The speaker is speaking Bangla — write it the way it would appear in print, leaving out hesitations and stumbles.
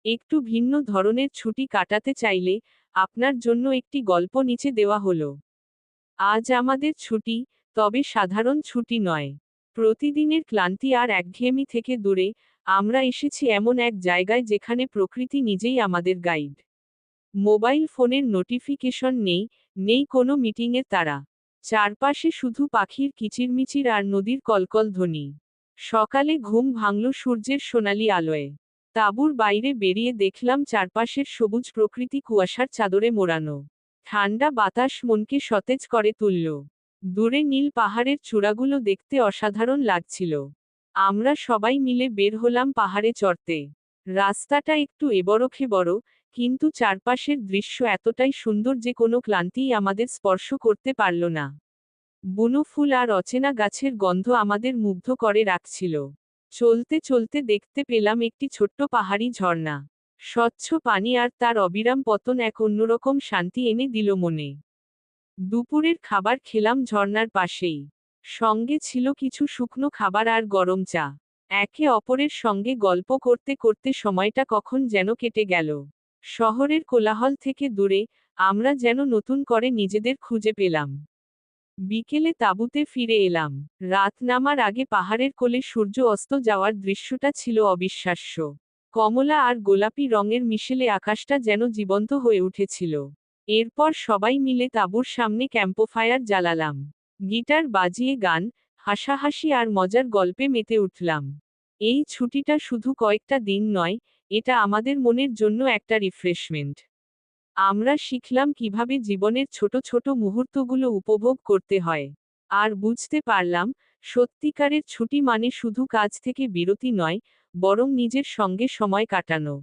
একটু ভিন্ন ধরনের ছুটি কাটাতে চাইলে আপনার জন্য একটি গল্প নিচে দেওয়া হলো। আজ আমাদের ছুটি, তবে সাধারণ ছুটি নয়। প্রতিদিনের ক্লান্তি আর একঘেয়েমি থেকে দূরে আমরা এসেছি এমন এক জায়গায় যেখানে প্রকৃতি নিজেই আমাদের গাইড। মোবাইল ফোনের নোটিফিকেশন নেই, নেই কোনো মিটিংয়ের তাড়া। চারপাশে শুধু পাখির কিচিরমিচির আর নদীর কলকল ধ্বনি। সকালে ঘুম ভাঙল সূর্যের সোনালি আলোয়। তাঁবুর বাইরে বেরিয়ে দেখলাম চারপাশের সবুজ প্রকৃতি কুয়াশার চাদরে মোড়ানো। ঠান্ডা বাতাস মনকে সতেজ করে তুলল। দূরে নীল পাহাড়ের চূড়াগুলো দেখতে অসাধারণ লাগছিল। আমরা সবাই মিলে বের হলাম পাহাড়ে চড়তে। রাস্তাটা একটু এবড়োখেবড়ো, কিন্তু চারপাশের দৃশ্য এতটাই সুন্দর যে কোনো ক্লান্তিই আমাদের স্পর্শ করতে পারল না। বুনো ফুল আর অচেনা গাছের গন্ধ আমাদের মুগ্ধ করে রাখছিল। চলতে চলতে দেখতে পেলাম একটি ছোট্ট পাহাড়ি ঝর্ণা। স্বচ্ছ পানি আর তার অবিরাম পতন এক অন্যরকম শান্তি এনে দিল মনে। দুপুরের খাবার খেলাম ঝর্ণার পাশেই। সঙ্গে ছিল কিছু শুকনো খাবার আর গরম চা। একে অপরের সঙ্গে গল্প করতে করতে সময়টা কখন যেন কেটে গেল। শহরের কোলাহল থেকে দূরে আমরা যেন নতুন করে নিজেদের খুঁজে পেলাম। বিকেলে তাঁবুতে ফিরে এলাম। রাত নামার আগে পাহাড়ের কোলে সূর্য অস্ত যাওয়ার দৃশ্যটা ছিল অবিশ্বাস্য। কমলা আর গোলাপি রঙের মিশেলে আকাশটা যেন জীবন্ত হয়ে উঠেছিল। এরপর সবাই মিলে তাঁবুর সামনে ক্যাম্পফায়ার জ্বালালাম। গিটার বাজিয়ে গান, হাসাহাসি আর মজার গল্পে মেতে উঠলাম। এই ছুটিটা শুধু কয়েকটা দিন নয়, এটা আমাদের মনের জন্য একটা রিফ্রেশমেন্ট। আমরা শিখলাম কিভাবে জীবনের ছোট ছোট মুহূর্তগুলো উপভোগ করতে হয়। আর বুঝতে পারলাম, সত্যিকারের ছুটি মানে শুধু কাজ থেকে বিরতি নয়, বরং নিজের সঙ্গে সময় কাটানো।